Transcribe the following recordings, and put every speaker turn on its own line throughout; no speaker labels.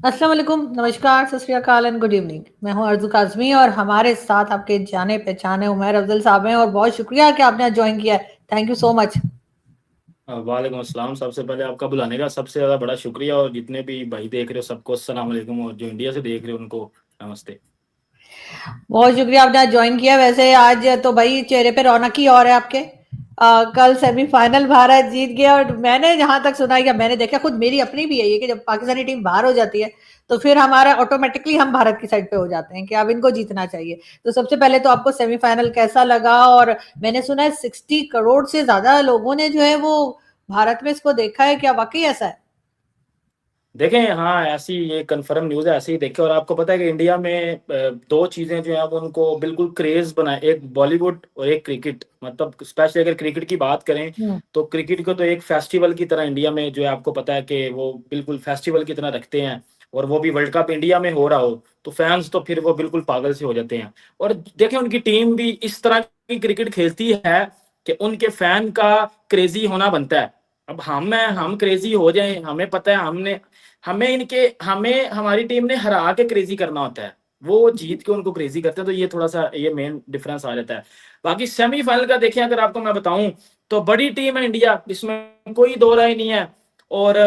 अस्सलाम वालेकुम, नमस्कार, सत श्री अकाल एंड गुड इवनिंग। मैं हूं अर्ज़ू काज़मी और हमारे साथ आपके जाने पहचाने उमैर अफजल साहब हैं और बहुत शुक्रिया कि आपने ज्वाइन किया है। Thank you so much.
वालेकुम अस्सलाम। सबसे पहले आपका बुलाने का सबसे ज़्यादा बड़ा शुक्रिया, और जितने भी भाई देख रहे हो सबको अस्सलाम वालेकुम, और जो इंडिया से देख रहे हो उनको नमस्ते।
बहुत शुक्रिया आपने आज ज्वाइन किया। वैसे आज तो भाई चेहरे पे रौनक ही और है आपके। कल सेमीफाइनल भारत जीत गया और मैंने जहां तक सुना या मैंने देखा, खुद मेरी अपनी भी है ये कि जब पाकिस्तानी टीम बाहर हो जाती है तो फिर हमारा ऑटोमेटिकली हम भारत की साइड पे हो जाते हैं कि अब इनको जीतना चाहिए। तो सबसे पहले तो आपको सेमीफाइनल कैसा लगा? और मैंने सुना है 60 करोड़ से ज्यादा लोगों ने जो है वो भारत में इसको देखा है, क्या वाकई ऐसा है?
देखें, हाँ, ऐसी ये कंफर्म न्यूज़ है, ऐसे ही देखें। और आपको पता है कि इंडिया में दो चीज़ें जो हैं वो उनको बिल्कुल क्रेज़ बनाए, एक बॉलीवुड और एक क्रिकेट। मतलब स्पेशली अगर क्रिकेट की बात करें
हम्म।
तो क्रिकेट को तो एक फेस्टिवल की तरह इंडिया में जो है, आपको पता है कि वो बिल्कुल फेस्टिवल की तरह रखते हैं। और वो भी वर्ल्ड कप इंडिया में हो रहा हो तो फैंस तो फिर वो बिल्कुल पागल से हो जाते हैं। और देखें, उनकी टीम भी इस तरह की क्रिकेट खेलती है कि उनके फैन का क्रेजी होना बनता है। अब हम क्रेजी हो जाएं, हमें पता है हमें हमारी टीम ने हरा के क्रेजी करना होता है, वो जीत के उनको क्रेजी करते हैं। तो ये थोड़ा सा ये मेन डिफरेंस आ जाता है। बाकी सेमीफाइनल का देखें, अगर आपको मैं बताऊं तो बड़ी टीम है इंडिया, इसमें कोई दो राय नहीं है। और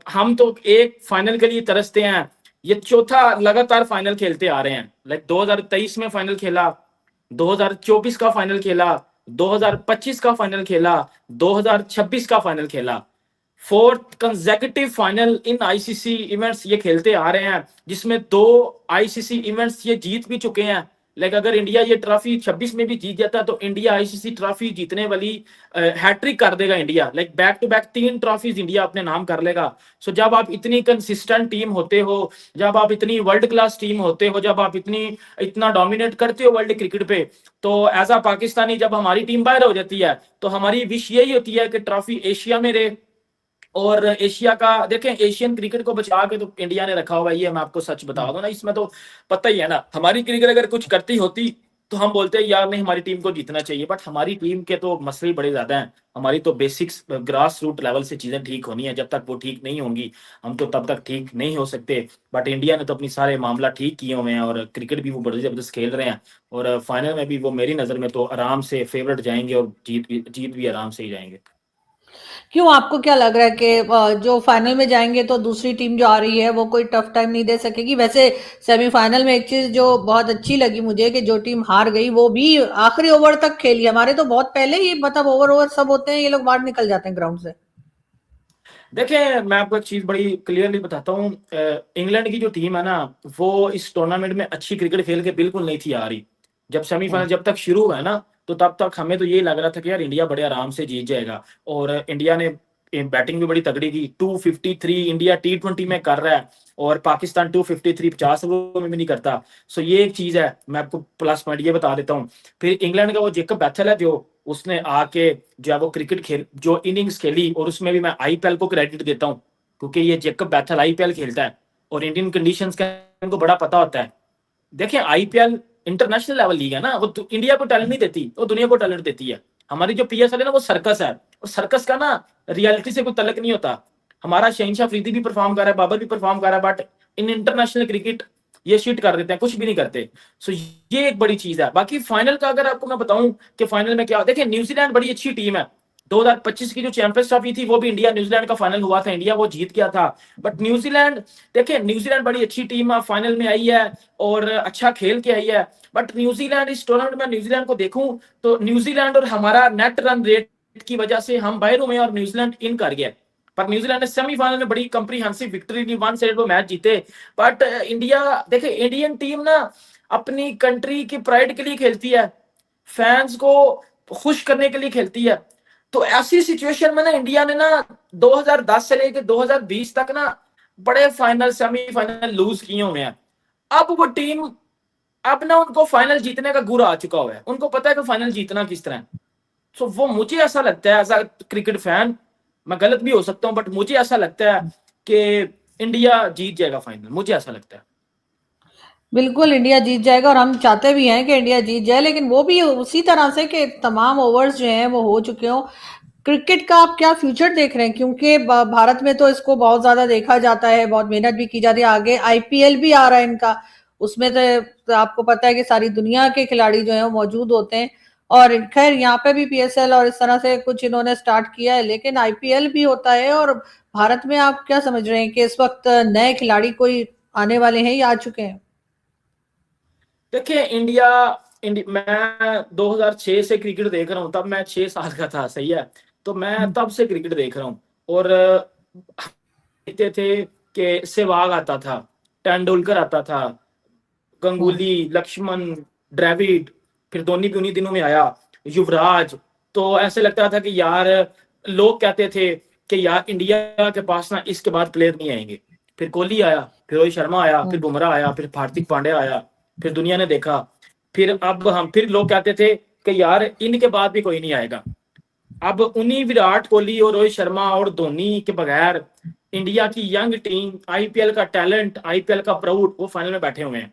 हम तो एक फाइनल के लिए तरसते हैं। ये चौथा लगातार फाइनल खेलते आ रहे हैं। लाइक 2023 में फाइनल खेला, 2024 का फाइनल खेला, 2025 का फाइनल खेला, 2026 का फाइनल खेला। फोर्थ कंसेक्यूटिव फाइनल इन आईसीसी इवेंट्स ये खेलते आ रहे हैं, जिसमें दो आईसीसी इवेंट्स ये जीत भी चुके हैं। लाइक अगर इंडिया ये ट्रॉफी 26 में भी जीत जाता है तो इंडिया आईसीसी ट्रॉफी जीतने वाली हैट्रिक कर देगा India. Like back to back 3 trophies India अपने नाम कर लेगा। सो जब आप इतनी कंसिस्टेंट टीम होते हो, जब आप इतनी वर्ल्ड क्लास टीम होते हो, जब आप इतना डोमिनेट करते हो वर्ल्ड क्रिकेट पे, तो एज अ पाकिस्तानी जब हमारी टीम बाहर हो जाती है तो हमारी विश यही होती है कि ट्रॉफी एशिया में रहे। और एशिया का देखें, एशियन क्रिकेट को बचा के तो इंडिया ने रखा हुआ है, ये मैं आपको सच बता दूं ना, इसमें तो पता ही है ना, हमारी क्रिकेट अगर कुछ करती होती तो हम बोलते हैं यार नहीं, हमारी टीम को जीतना चाहिए। बट हमारी टीम के तो मसले बड़े ज्यादा हैं। हमारी तो बेसिक्स ग्रास रूट लेवल से चीजें ठीक होनी है, जब तक वो ठीक नहीं होंगी हम तो तब तक ठीक नहीं हो सकते। बट इंडिया ने तो अपनी सारे मामला ठीक किए हुए हैं और क्रिकेट भी वो बड़े जबरदस्त खेल रहे हैं। और फाइनल में भी वो मेरी नजर में तो आराम से फेवरेट जाएंगे और जीत भी आराम से ही जाएंगे।
क्यों, आपको क्या लग रहा है कि जो फाइनल में जाएंगे तो दूसरी टीम जो आ रही है वो कोई टफ टाइम नहीं दे सकेगी? वैसे सेमीफाइनल में एक चीज जो बहुत अच्छी लगी मुझे कि जो टीम हार गई वो भी आखिरी ओवर तक खेली। हमारे तो बहुत पहले ही मतलब ओवर ओवर सब होते हैं, ये लोग बाहर निकल जाते हैं ग्राउंड से।
देखिए, मैं आपको एक चीज बड़ी क्लियरली बताता हूँ। इंग्लैंड की जो टीम है ना, वो इस टूर्नामेंट में अच्छी क्रिकेट खेल के बिल्कुल नहीं थी आ रही। जब सेमीफाइनल जब तक शुरू हुआ है ना, तो तब तक हमें तो ये लग रहा था कि यार इंडिया बड़े आराम से जीत जाएगा। और इंडिया ने बैटिंग भी बड़ी तगड़ी की। 253 इंडिया T20 में कर रहा है, और पाकिस्तान 253 50 ओवर में भी नहीं करता। सो ये एक चीज है, मैं आपको प्लस पॉइंट ये बता देता हूँ। फिर इंग्लैंड का वो जेकब बैथल है, जो उसने आके जो है वो क्रिकेट खेल जो इनिंग्स खेली, और उसमें भी मैं आईपीएल को क्रेडिट देता हूँ, क्योंकि ये जेकब बैथल आईपीएल खेलता है और इंडियन कंडीशंस का इनको बड़ा पता होता है। देखिए, आईपीएल इंटरनेशनल लेवल लीग है ना, वो इंडिया को टैलेंट नहीं देती, वो दुनिया को टैलेंट देती है। हमारी जो पीएसएल है ना, वो सर्कस है, और सर्कस का ना रियलिटी से कोई तलक नहीं होता। हमारा शहनशाह अफरीदी भी परफॉर्म कर रहा है, बाबर भी परफॉर्म कर रहा है, बट इन इंटरनेशनल क्रिकेट ये शीट कर देते हैं, कुछ भी नहीं करते। सो ये एक बड़ी चीज है। बाकी फाइनल का अगर आपको मैं बताऊं कि फाइनल में क्या, देखिए न्यूजीलैंड बड़ी अच्छी टीम है। 2025 की जो चैंपियंस ट्रॉफी थी वो भी इंडिया न्यूजीलैंड का फाइनल हुआ था, इंडिया वो जीत गया था। बट न्यूजीलैंड, देखिए न्यूजीलैंड बड़ी अच्छी टीम फाइनल में आई है और अच्छा खेल के आई है। बट न्यूजीलैंड इस टूर्नामेंट में न्यूजीलैंड को देखूं तो न्यूजीलैंड और हमारा नेट रन रेट की वजह से हम बाहर हुए और न्यूजीलैंड इन कर गया। पर न्यूजीलैंड ने सेमीफाइनल में बड़ी कंप्रीहेंसिव विक्ट्री ली, 1 साइड वो मैच जीते। बट इंडिया, देखिए इंडियन टीम ना अपनी कंट्री की प्राइड के लिए खेलती है, फैंस को खुश करने के लिए खेलती है। तो ऐसी सिचुएशन में ना इंडिया ने ना 2010 से लेकर 2020 तक ना बड़े फाइनल सेमीफाइनल लूज किए हुए हैं। अब वो टीम, अब ना उनको फाइनल जीतने का गुर आ चुका हुआ है, उनको पता है कि फाइनल जीतना किस तरह है। सो वो मुझे ऐसा लगता है एज अ क्रिकेट फैन, मैं गलत भी हो सकता हूं, बट मुझे ऐसा लगता है कि इंडिया जीत जाएगा फाइनल, मुझे ऐसा लगता है।
बिल्कुल इंडिया जीत जाएगा और हम चाहते भी हैं कि इंडिया जीत जाए, लेकिन वो भी उसी तरह से कि तमाम ओवर्स जो हैं वो हो चुके हों। क्रिकेट का आप क्या फ्यूचर देख रहे हैं? क्योंकि भारत में तो इसको बहुत ज्यादा देखा जाता है, बहुत मेहनत भी की जाती है, आगे आईपीएल भी आ रहा है इनका, उसमें तो आपको पता है कि सारी दुनिया के खिलाड़ी जो है वो मौजूद होते हैं। और खैर यहाँ पे भी पीएसएल और इस तरह से कुछ इन्होंने स्टार्ट किया है, लेकिन आईपीएल भी होता है। और भारत में आप क्या समझ रहे हैं कि इस वक्त नए खिलाड़ी कोई आने वाले हैं या आ चुके हैं?
देखिए मैं 2006 से क्रिकेट देख रहा हूँ, तब मैं 6 साल का था, सही है। तो मैं तब से क्रिकेट देख रहा हूँ। और देखते थे कि सहवाग आता था, तेंदुलकर आता था, गंगुली, लक्ष्मण, द्रविड़, फिर धोनी भी उन्हीं दिनों में आया, युवराज। तो ऐसे लगता था कि यार, लोग कहते थे कि यार इंडिया के पास ना इसके बाद प्लेयर नहीं आएंगे। फिर कोहली आया, फिर रोहित शर्मा आया, फिर बुमराह आया, फिर हार्दिक पांड्या आया। फिर दुनिया ने देखा। फिर लोग कहते थे कि यार इनके बाद भी कोई नहीं आएगा। अब उन्हीं विराट कोहली और रोहित शर्मा और धोनी के बगैर इंडिया की यंग टीम, आईपीएल का टैलेंट, आईपीएल का प्राउड, वो फाइनल में बैठे हुए हैं।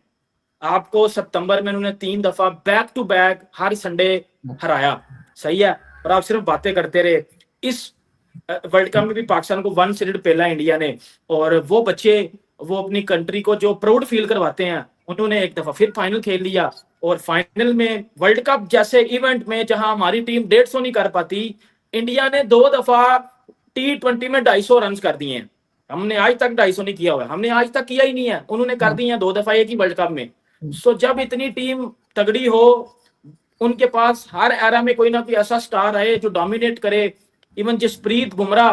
आपको सितंबर में उन्होंने 3 दफा बैक टू बैक हर संडे हराया, सही है। और आप सिर्फ बातें करते रहे। इस वर्ल्ड कप में भी पाकिस्तान को 1 सीरीड पहला इंडिया ने। और वो बच्चे, वो अपनी कंट्री को जो प्राउड फील करवाते हैं, उन्होंने एक दफा फिर फाइनल खेल लिया। और फाइनल में वर्ल्ड कप जैसे इवेंट में जहां हमारी टीम 150 नहीं कर पाती, इंडिया ने 2 दफा T20 में 250 रन कर दिए हैं। हमने आज तक 250 नहीं किया हुआ है, हमने आज तक किया ही नहीं है, उन्होंने कर दिए हैं 2 दफा एक ही वर्ल्ड कप में। सो जब इतनी टीम तगड़ी हो, उनके पास हर एरा में कोई ना कोई ऐसा स्टार आए जो डोमिनेट करे। Even Jasprit Bumrah,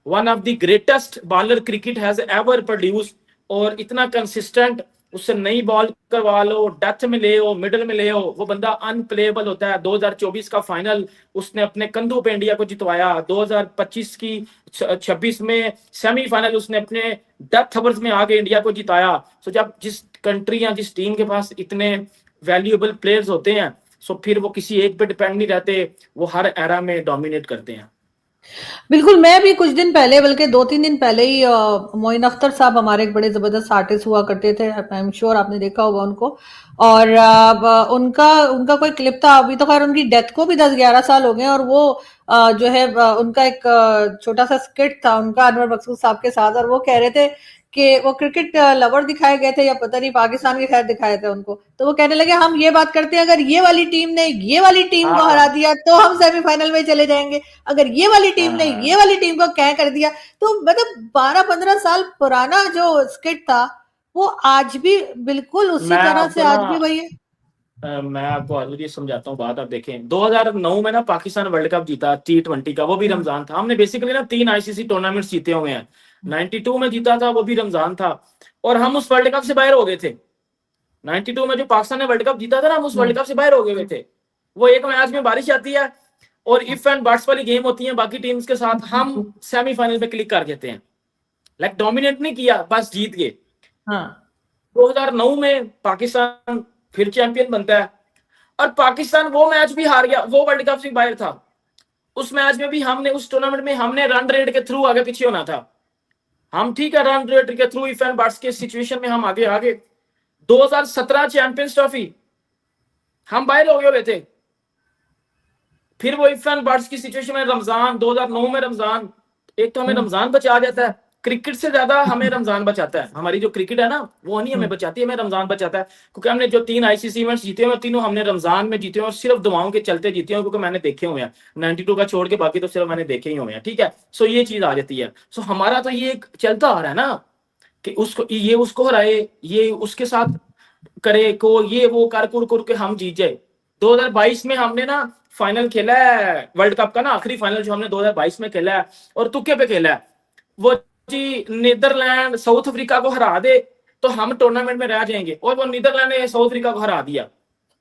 one of the greatest bowler cricket has ever produce, और इतना कंसिस्टेंट, उससे नई बॉल करवा लो, डेथ में ले हो, मिडल में ले हो, वो बंदा अनप्लेएबल होता है। 2024 का फाइनल उसने अपने कंधों पे इंडिया को जितवाया। 2025 की 26 में सेमीफाइनल उसने अपने डेथ ओवर्स में आके इंडिया को जिताया। सो जब जिस कंट्री या जिस टीम के पास इतने वैल्यूएबल प्लेयर्स होते हैं, सो फिर वो किसी एक पे डिपेंड नहीं रहते, वो हर एरा में डोमिनेट करते हैं।
बिल्कुल, मैं भी कुछ दिन पहले, बल्कि 2-3 दिन पहले ही मोइन अख्तर साहब हमारे एक बड़े ज़बरदस्त आर्टिस्ट हुआ करते थे, आई एम श्योर आपने देखा होगा उनको। और उनका उनका कोई क्लिप था, अभी तो खैर उनकी डेथ को भी 10-11 साल हो गए हैं। और वो जो है उनका एक छोटा सा स्किट था उनका अनवर मकसूद साहब के साथ, और वो कह रहे थे कि वो क्रिकेट लवर दिखाए गए थे या पता नहीं पाकिस्तान के खैर दिखाए थे उनको, तो वो कहने लगे हम ये बात करते हैं, अगर ये वाली टीम ने ये वाली टीम को हरा
हाँ
दिया तो हम सेमीफाइनल में चले जाएंगे, अगर ये वाली टीम ने ये
हाँ।
वाली टीम को क्या कर दिया। तो मतलब 12-15 साल पुराना जो स्किट था, वो आज भी बिल्कुल उसी
मैं
तरह से
आपको ना
आज भी वही है।
मैं आपको और समझाता हूँ बात। आप देखें 2009 में ना पाकिस्तान वर्ल्ड कप जीता T20 का, वो भी रमजान था। हमने बेसिकली ना 3 आईसीसी टूर्नामेंट जीते हुए हैं। 92 में जीता था, वो भी रमजान था। और हम उस वर्ल्ड कप से बाहर हो गए थे। 92 में जो पाकिस्तान ने वर्ल्ड कप जीता था ना, हम उस वर्ल्ड कप से बाहर हो गए थे। वो एक मैच में बारिश आती है और इफ एंड बट्स वाली गेम होती है बाकी टीम्स के साथ, हम सेमीफाइनल में क्लिक कर देते हैं। लाइक डोमिनेट नहीं किया, बस जीत गए।
हाँ
2009 में पाकिस्तान फिर चैंपियन बनता है, और पाकिस्तान वो मैच भी हार गया, वो वर्ल्ड कप से बाहर था। उस मैच में भी हमने, उस टूर्नामेंट में हमने रन रेट के थ्रू आगे पीछे होना था। हम ठीक है, रन रेट के थ्रू इफ एंड बट्स के सिचुएशन में हम आगे आगे। 2017 चैंपियंस ट्रॉफी हम बाहर हो गए थे। फिर वो इफ एंड बट्स की सिचुएशन में रमजान, 2009 में रमजान। एक तो हमें रमजान बचा जाता है, क्रिकेट से ज्यादा हमें रमजान बचाता है। हमारी जो क्रिकेट है ना, वो नहीं हमें बचाती है, हमें रमजान बचाता है। क्योंकि हमने जो 3 आईसीसी इवेंट्स जीते हुए, तीनों हमने रमजान में जीते हुए, और सिर्फ दुआओं के चलते जीते हुए, क्योंकि मैंने देखे हुए हैं। 92 का छोड़ के बाकी तो सिर्फ मैंने देखे ही हुए हैं, ठीक है। सो ये चीज आ जाती है। सो हमारा तो ये चलता आ रहा है ना, कि उसको, ये उसको हराए, ये उसके साथ करे, को ये वो कर कुर कुर के हम जीत जाए। 2022 में हमने ना फाइनल खेला है वर्ल्ड कप का ना, आखिरी फाइनल जो हमने 2022 में खेला है, और तुक्के पे खेला है। वो जी नीदरलैंड साउथ अफ्रीका को हरा दे तो हम टूर्नामेंट में रह जाएंगे, और वो नीदरलैंड ने साउथ अफ्रीका को हरा दिया,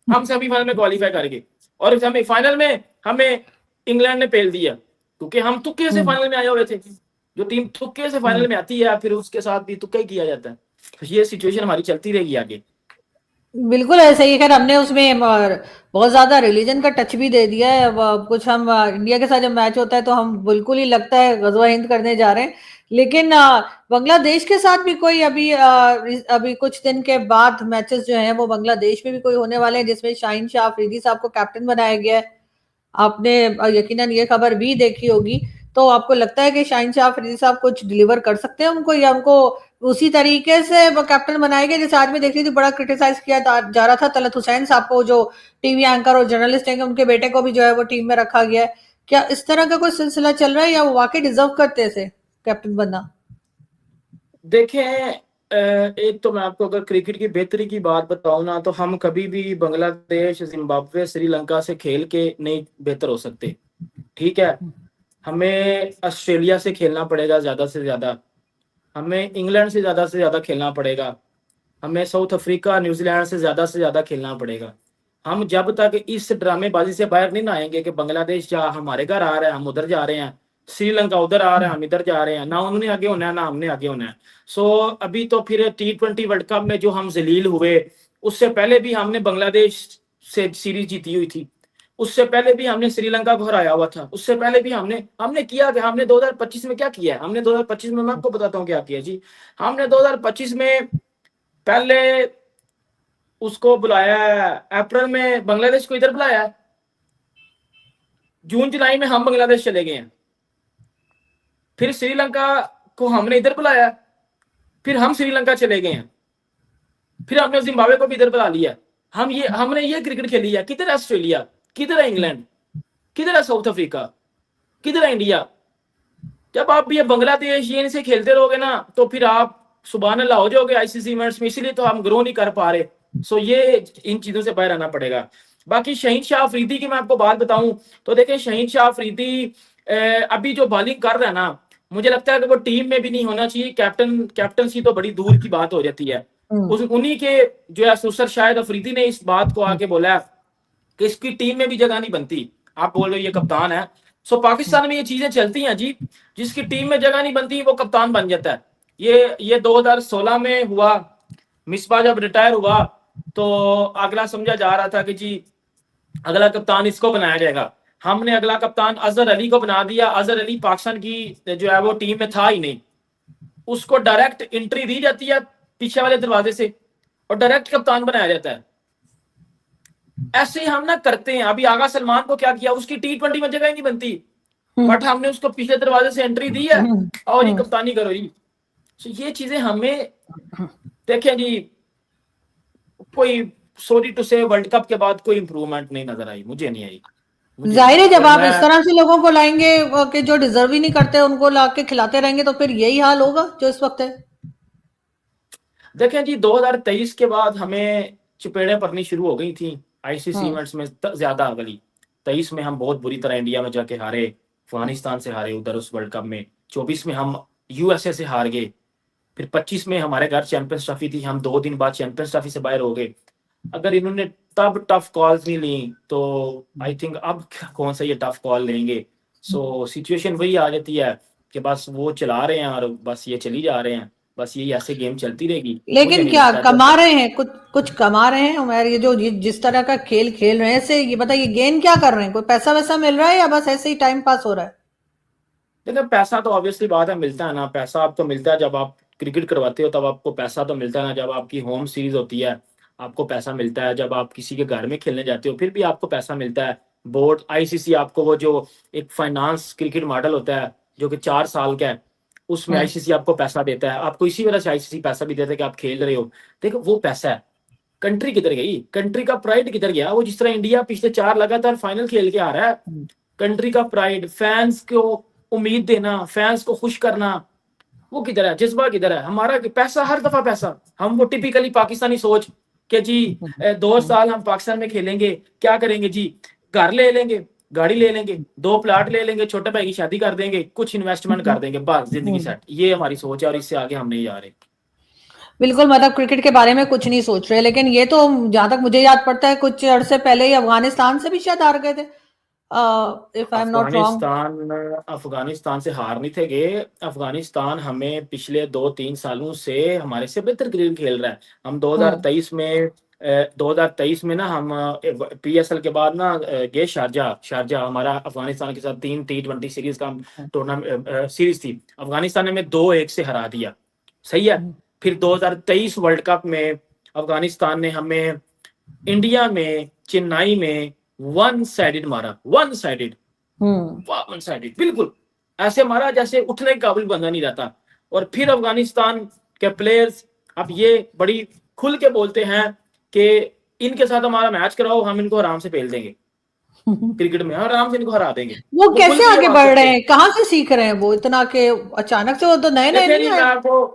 हम सेमीफाइनल में क्वालिफाई कर गए। और हमें फाइनल में हमें इंग्लैंड ने पेल दिया, क्योंकि हम तुक्के से फाइनल में आए हुए थे। जो टीम तुक्के से फाइनल में आती है, फिर उसके साथ भी तुक्का ही किया जाता है। तो ये सिचुएशन हमारी चलती रहेगी आगे।
बिल्कुल ऐसा ही है। खैर हमने उसमें बहुत ज्यादा रिलीजन का टच भी दे दिया है। अब कुछ हम इंडिया के साथ जब मैच होता है तो हम बिल्कुल ही लगता है गजवा हिंद करने जा रहे हैं। लेकिन बांग्लादेश के साथ भी कोई अभी कुछ दिन के बाद मैचेस जो हैं वो बांग्लादेश में भी कोई होने वाले हैं, जिसमें शाहीन शाह अफरीदी साहब को कैप्टन बनाया गया है। आपने यकीनन ये खबर भी देखी होगी, तो आपको लगता है कि शाहिन शाह अफरीदी साहब कुछ डिलीवर कर सकते हैं उनको, या उनको उसी तरीके से वो कैप्टन बनाएंगे जैसे आज में देख रही थी, बड़ा क्रिटिसाइज किया जा रहा था तलत हुसैन साहब को, जो टीवी एंकर और जर्नलिस्ट हैं, उनके बेटे को भी जो है वो टीम में रखा गया है। क्या इस तरह का कोई सिलसिला चल रहा है, या वो वाकई डिजर्व करते थे कैप्टन बनना?
देखें, एक तो मैं आपको अगर क्रिकेट की बेहतरी की बात बताऊं ना, तो हम कभी भी बांग्लादेश, जिम्बाब्वे, श्रीलंका से खेल के नहीं बेहतर हो सकते। ठीक है, हमें ऑस्ट्रेलिया से खेलना पड़ेगा ज्यादा से ज्यादा, हमें इंग्लैंड से ज्यादा खेलना पड़ेगा, हमें साउथ अफ्रीका, न्यूजीलैंड से ज्यादा खेलना पड़ेगा। हम जब तक इस ड्रामेबाजी से बाहर नहीं ना आएंगे कि बांग्लादेश जा हमारे घर आ रहा है, हम उधर जा रहे हैं, श्रीलंका उधर आ रहा है, हम इधर जा रहे हैं, ना उन्होंने आगे होना है ना हमने आगे होना है। सो अभी तो फिर T20 वर्ल्ड कप में जो हम जलील हुए, उससे पहले भी हमने बांग्लादेश से सीरीज जीती हुई थी, उससे पहले भी हमने श्रीलंका को हराया हुआ था, उससे पहले भी हमने हमने किया कि हमने 2025 में क्या किया है, हमने 2025 में, मैं आपको बताता हूँ क्या किया जी। हमने 2025 में पहले उसको बुलाया है, अप्रैल में बांग्लादेश को इधर बुलाया है, जून जुलाई में हम बांग्लादेश चले गए हैं, फिर श्रीलंका को हमने इधर बुलाया, फिर हम श्रीलंका चले गए हैं, फिर हमने जिम्बाब्वे को भी इधर बुला लिया। हमने ये क्रिकेट खेली है। किधर है ऑस्ट्रेलिया, किधर है इंग्लैंड, किधर है साउथ अफ्रीका, किधर है इंडिया? जब आप ये बांग्लादेश ये इनसे खेलते रहोगे ना, तो फिर आप सुबहान अल्लाह हो जाओगे आईसीसी इवेंट्स में, इसीलिए तो हम ग्रो नहीं कर पा रहे। सो ये इन चीजों से बाहर आना पड़ेगा। बाकी शाहिन शाह अफरीदी की मैं आपको बात बताऊं, तो देखें शाहिन शाह अफरीदी अभी जो बॉलिंग कर रहा है ना, मुझे लगता है कि वो टीम में भी नहीं होना चाहिए। कैप्टनसी तो बड़ी दूर की बात हो जाती है। उन्हीं के जो है सुसर शायद अफरीदी ने इस बात को आके बोला कि इसकी टीम में भी जगह नहीं बनती। आप बोल रहे हो ये कप्तान है। सो पाकिस्तान में ये चीजें चलती हैं जी, जिसकी टीम में जगह नहीं बनती वो कप्तान बन जाता है। ये 2016 में हुआ, मिसबा जब रिटायर हुआ तो अगला समझा जा रहा था कि जी अगला कप्तान इसको बनाया जाएगा। हमने अगला कप्तान अजहर अली को बना दिया। अजहर अली पाकिस्तान की जो है वो टीम में था ही नहीं, उसको डायरेक्ट एंट्री दी जाती है पीछे वाले दरवाजे से और डायरेक्ट कप्तान बनाया जाता है। ऐसे ही हम ना करते हैं। अभी आगा सलमान को क्या किया, उसकी T20 में जगह ही नहीं बनती, बट हमने उसको पिछले दरवाजे से एंट्री दी है और ये कप्तानी करो जी। तो ये चीजें हमें देखें जी, कोई सॉरी टू से वर्ल्ड कप के बाद कोई इंप्रूवमेंट नहीं नजर आई, मुझे नहीं आई।
जाहिर है जब आप इस तरह से लोगों को लाएंगे कि जो डिजर्व ही नहीं करते उनको ला के खिलाते रहेंगे, तो फिर यही हाल होगा जो इस वक्त है।
देखें जी 2023 के बाद हमें चपेड़ें पड़नी शुरू हो गई थी आईसीसी इवेंट्स में ज्यादा अगली। 23 में हम बहुत बुरी तरह इंडिया में जाके हारे, अफगानिस्तान से हारे उधर उस वर्ल्ड कप में। 24 में हम यूएसए से हार गए। फिर 25 में हमारे घर चैंपियंस ट्रॉफी थी, हम 2 दिन बाद चैंपियंस ट्रॉफी से बाहर हो गए। अगर इन्होंने तब टफ कॉल्स नहीं ली तो आई थिंक अब कौन सा ये टफ कॉल लेंगे। सो सिचुएशन वही आ जाती है कि बस वो चला रहे हैं और बस ये चली जा रहे हैं, बस ये ऐसे गेम चलती रहेगी।
लेकिन क्या कमा रहे हैं, कुछ कुछ कमा रहे हैं उमर? ये जो जिस तरह का खेल खेल रहे हैं, इससे ये बताइए गेन क्या कर रहे हैं? कोई पैसा वैसा मिल रहा है या बस ऐसे ही टाइम पास हो रहा है?
देखिए पैसा तो ऑब्वियसली बात है, मिलता है ना। पैसा आपको मिलता है जब आप क्रिकेट करवाते हो, तब आपको पैसा तो मिलता है ना। जब आपकी होम सीरीज होती है आपको पैसा मिलता है, जब आप किसी के घर में खेलने जाते हो फिर भी आपको पैसा मिलता है। बोर्ड आईसीसी आपको वो जो एक फाइनेंस क्रिकेट मॉडल होता है जो कि 4 साल का है, उसमें आईसीसी आपको पैसा देता है। आपको इसी वजह से आईसीसी पैसा भी देता है कि आप खेल रहे हो। देखो वो पैसा है, कंट्री किधर गई, कंट्री का प्राइड किधर गया? वो जिस तरह इंडिया पिछले 4 लगातार फाइनल खेल के आ रहा है, कंट्री का प्राइड, फैंस को उम्मीद देना, फैंस को खुश करना, वो किधर है? जज्बा किधर है हमारा? पैसा, हर दफा पैसा। हम वो टिपिकली पाकिस्तानी सोच कि जी 2 साल हम पाकिस्तान में खेलेंगे, क्या करेंगे जी? घर ले लेंगे, गाड़ी ले लेंगे, 2 प्लाट ले लेंगे, छोटे भाई की शादी कर देंगे, कुछ इन्वेस्टमेंट कर देंगे, बस जिंदगी सेट। ये हमारी सोच है और इससे आगे हम नहीं जा रहे।
बिल्कुल, मतलब क्रिकेट के बारे में कुछ नहीं सोच रहे। लेकिन ये तो जहां तक मुझे याद पड़ता है कुछ अरसे पहले ही अफगानिस्तान से भी शायद हार गए थे, if I am not wrong.
Afghanistan से हार नहीं थे गए। अफगानिस्तान हमें पिछले 2-3 सालों से हमारे से बेहतर क्रिकेट खेल रहा है। हम 2023 में ना हम पीएसएल के बाद ना गए शारजा हमारा अफगानिस्तान के साथ 3 T20 सीरीज का टूर्नामेंट सीरीज थी। अफगानिस्तान ने हमें 2-1 से हरा दिया, सही है। फिर 2023 वर्ल्ड कप में अफगानिस्तान ने हमें इंडिया में, चेन्नई में वन साइडेड मारा, वन साइडेड, वन साइडेड बिल्कुल ऐसे मारा जैसे उठने के काबिल बंदा नहीं रहता। और फिर अफगानिस्तान के प्लेयर्स अब ये बड़ी खुल के बोलते हैं कि इनके साथ हमारा मैच कराओ, हम इनको आराम से पेल देंगे, क्रिकेट में आराम से इनको हरा देंगे।
वो
खुल
कैसे
के ये
आगे
बात
बढ़
करते
रहे
हैं।
हैं, कहाँ से सीख रहे हैं वो इतना के अचानक से? वो तो नए नए
देखिए
नहीं
जी, मैं
आए।
आपको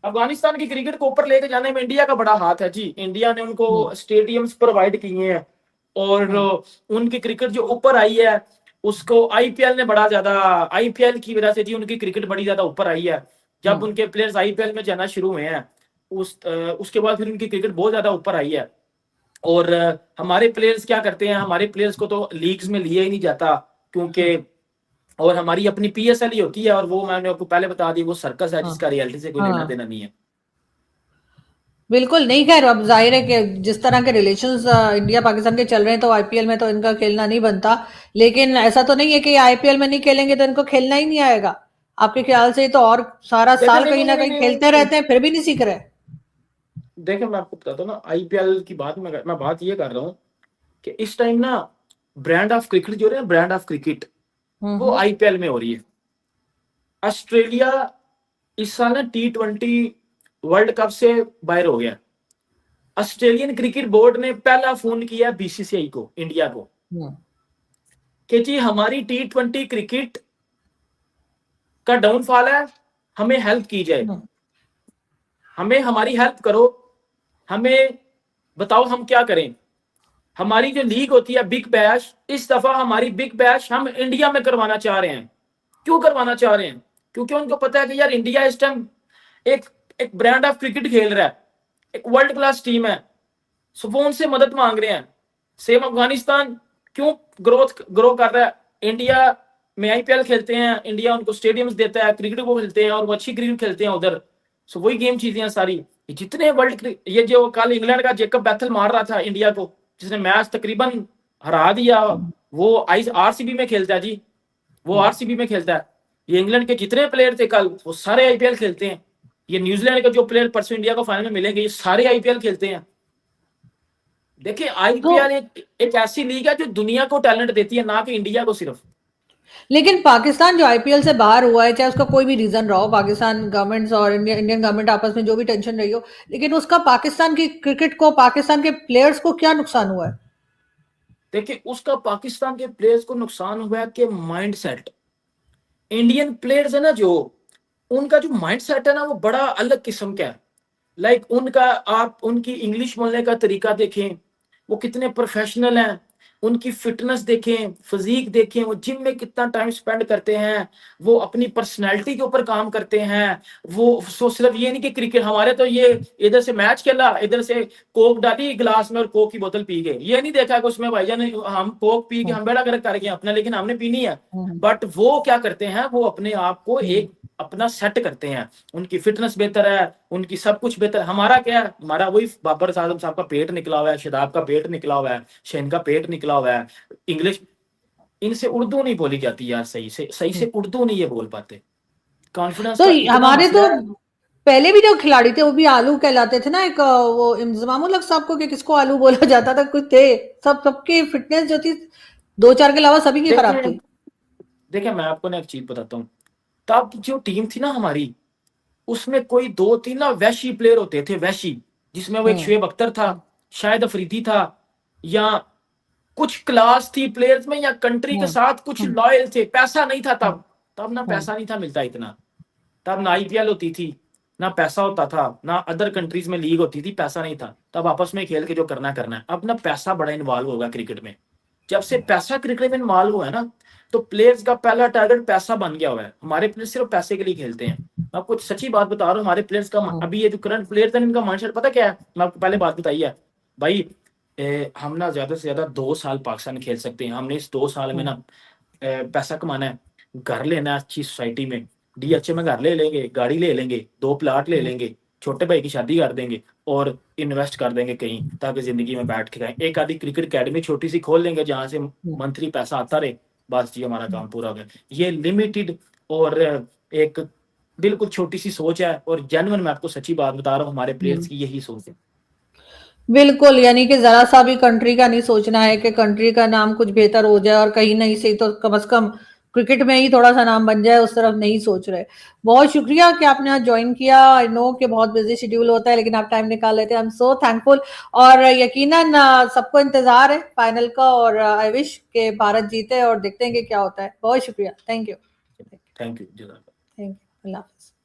अफगानिस्तान की क्रिकेट को ऊपर लेके जाने में इंडिया का बड़ा हाथ है जी। इंडिया ने उनको
हम्म,
स्टेडियम्स प्रोवाइड किए हैं और
हम्म,
उनकी क्रिकेट जो ऊपर आई है उसको आईपीएल ने बड़ा ज्यादा, आईपीएल की वजह से जी उनकी क्रिकेट बड़ी ज्यादा ऊपर आई है। जब
हम्म,
उनके प्लेयर्स आईपीएल में जाना शुरू हुए हैं उसके बाद फिर उनकी क्रिकेट बहुत ज्यादा ऊपर आई है। और हमारे प्लेयर्स क्या करते हैं, हमारे प्लेयर्स को तो लीग्स में लिया ही नहीं जाता क्योंकि, और हमारी अपनी पीएसएल ही होती है और वो मैंने आपको पहले बता दी वो सर्कस है
हाँ,
जिसका रियलिटी से कोई लेना
हाँ,
देना नहीं है।
बिल्कुल नहीं। खैर अब जाहिर है कि जिस तरह के रिलेशंस इंडिया पाकिस्तान के चल रहे हैं तो आईपीएल में तो इनका खेलना नहीं बनता। लेकिन ऐसा तो नहीं है कि आईपीएल में नहीं खेलेंगे तो इनको खेलना ही नहीं आएगा। आपके ख्याल से तो और सारा
देखिए
साल
नहीं
कहीं
नहीं
ना
नहीं
कहीं
नहीं
खेलते
नहीं,
रहते हैं फिर भी नहीं सीख रहे।
देखिए मैं आपको बताता हूँ ना आईपीएल की बात में मैं बात ये कर रहा हूँ कि इस टाइम ना ब्रांड ऑफ क्रिकेट जो है, ब्रांड ऑफ क्रिकेट वो
हम्म,
आईपीएल में हो रही है। ऑस्ट्रेलिया इस साल ना टी20 वर्ल्ड कप से बाहर हो गया। ऑस्ट्रेलियन क्रिकेट बोर्ड ने पहला फोन किया बीसीसीआई को, इंडिया को,
हम्म,
कि जी हमारी टी20 क्रिकेट का डाउनफॉल है, हमें हेल्प की जाए,
हम्म,
हमें हमारी हेल्प करो, हमें बताओ हम क्या करें। हमारी जो लीग होती है बिग बैश, इस दफा हमारी बिग बैश हम इंडिया में करवाना चाह रहे हैं। क्यों करवाना चाह रहे हैं? क्योंकि उनको पता है कि यार इंडिया इस टाइम एक एक ब्रांड ऑफ क्रिकेट खेल रहा है, एक वर्ल्ड क्लास टीम है, सो वो उनसे मदद मांग रहे हैं। सेम अफगानिस्तान क्यों ग्रो कर रहा है, इंडिया में आईपीएल खेलते हैं, इंडिया उनको स्टेडियम्स देता है, क्रिकेट को खेलते हैं और वो अच्छी क्रिकेट खेलते हैं उधर। सो वही गेम चीजें हैं सारी। ये जितने ये जो कल इंग्लैंड का जेकब बैथल मार रहा था इंडिया को, जिसने मैच तकरीबन हरा दिया,
हम्म,
वो आई आरसीबी में खेलता है जी, वो
हम्म।
आरसीबी में खेलता है। ये इंग्लैंड के जितने प्लेयर थे कल वो सारे आईपीएल खेलते हैं। ये न्यूजीलैंड के जो प्लेयर परसों इंडिया को फाइनल में मिलेंगे ये सारे आईपीएल खेलते हैं। देखिए
तो
आईपीएल एक ऐसी लीग है जो दुनिया को टैलेंट देती है, ना कि इंडिया को सिर्फ।
लेकिन पाकिस्तान जो आईपीएल से बाहर हुआ है, चाहे उसका कोई भी रीजन रहा हो, पाकिस्तान गवर्नमेंट्स और इंडियन गवर्नमेंट आपस में जो भी टेंशन रही हो, लेकिन उसका पाकिस्तान की क्रिकेट को, पाकिस्तान के प्लेयर्स को क्या नुकसान हुआ है?
देखिए उसका पाकिस्तान के प्लेयर्स को नुकसान हुआ है कि माइंड सेट, इंडियन प्लेयर्स है ना जो, उनका जो माइंड सेट है ना वो बड़ा अलग किस्म का है। लाइक उनका, आप उनकी इंग्लिश बोलने का तरीका देखें, वो कितने प्रोफेशनल हैं, उनकी फिटनेस देखें, फिजिक देखें, वो जिम में कितना टाइम स्पेंड करते हैं, वो अपनी पर्सनैलिटी के ऊपर काम करते हैं। वो सो सिर्फ ये नहीं कि क्रिकेट, हमारे तो ये इधर से मैच खेला, इधर से कोक डाली गिलास में और कोक की बोतल पी गए, ये नहीं देखा कि उसमें भाईजान हम कोक पी के
हम्म,
हम बेड़ा गर्क कर गए अपना, लेकिन हमने पीनी है।
हम्म,
बट वो क्या करते हैं, वो अपने आप को
हम्म,
एक अपना सेट करते हैं, उनकी फिटनेस बेहतर है, उनकी सब कुछ बेहतर है। हमारा क्या है, हमारा वही बाबर आजम साहब का पेट निकला हुआ है, शदाब का पेट निकला हुआ है, शेन का पेट निकला हुआ है। इंग्लिश, इनसे उर्दू नहीं बोली जाती यार, सही
हम्म।
से उर्दू नहीं ये बोल पाते। कॉन्फिडेंस
तो
का इतना
हमारे तो
मसला है।
पहले भी जो खिलाड़ी थे वो भी आलू कहलाते थे ना, एक वो इंजमामुल हक साहब को कि किसको आलू बोला जाता था, कुछ थे। सबकी फिटनेस जो थी दो चार के अलावा सभी की खराब
देखिए
थी।
देखिए मैं आपको ना एक चीज बताता हूँ, तब जो टीम थी ना हमारी, उसमें कोई दो तीन ना वैशी प्लेयर होते थे, वैशी, जिसमें वो एक
हम्म,
शुएब अख्तर था, शायद अफरीदी था, या कुछ क्लास थी प्लेयर्स में, या कंट्री के
हम्म,
साथ कुछ
हम्म,
लॉयल थे। पैसा नहीं था
हम्म,
तब ना
हम्म,
पैसा नहीं था मिलता इतना, तब ना आईपीएल होती थी, ना पैसा होता था, ना अदर कंट्रीज में लीग होती थी, पैसा नहीं था तब, आपस में खेल के जो करना करना है। अब ना पैसा बड़ा इन्वॉल्व होगा क्रिकेट में। जब से पैसा क्रिकेट में इन्वॉल्व हुआ है ना, तो प्लेयर्स का पहला टारगेट पैसा बन गया हुआ है। हमारे प्लेयर्स सिर्फ पैसे के लिए खेलते हैं। मैं आपको सच्ची बात बता रहा हूँ, हमारे प्लेयर्स का
हम्म,
अभी ये जो करंट प्लेयर्स हैं इनका माइंडसेट पता क्या है, मैं आपको पहले बात बताई है भाई। हम ना ज्यादा से ज्यादा 2 साल पाकिस्तान खेल सकते हैं, हमने इस 2 साल में ना पैसा कमाना है, घर लेना है अच्छी सोसाइटी में, डीएचए में घर ले लेंगे, गाड़ी ले लेंगे, 2 प्लाट ले
हम्म,
लेंगे, छोटे भाई की शादी कर देंगे और इन्वेस्ट कर देंगे कहीं, ताकि जिंदगी में बैठ के खाएं। एक आधी क्रिकेट अकेडमी छोटी सी खोल लेंगे जहां से
हम्म,
मंथली पैसा आता रहे, बस जी हमारा
हम्म।
काम पूरा हो गया। ये लिमिटेड और एक बिल्कुल छोटी सी सोच है, और जेन्युइन मैं आपको सच्ची बात बता रहा हूँ, हमारे प्लेयर्स
हम्म।
की यही सोच है।
बिल्कुल, यानी कि ज़रा-सा भी कंट्री का नहीं सोचना है कि कंट्री का नाम कुछ बेहतर हो जाए और कहीं नहीं सही तो कम से कम क्रिकेट में ही थोड़ा-सा नाम बन जाए, उस तरफ नहीं सोच रहे। बहुत शुक्रिया कि आपने आज जॉइन किया। आई नो कि बहुत बिज़ी शेड्यूल होता है, लेकिन आप टाइम निकाल लेते हैं। आई एम सो थैंकफुल और यकीनन सबको इंतज़ार है फाइनल का और आई विश कि भारत जीते और देखते हैं कि क्या होता है। बहुत शुक्रिया। Thank you.
थैंक यू, जज़ाक
थैंक यू। अल्लाह हाफ़िज़।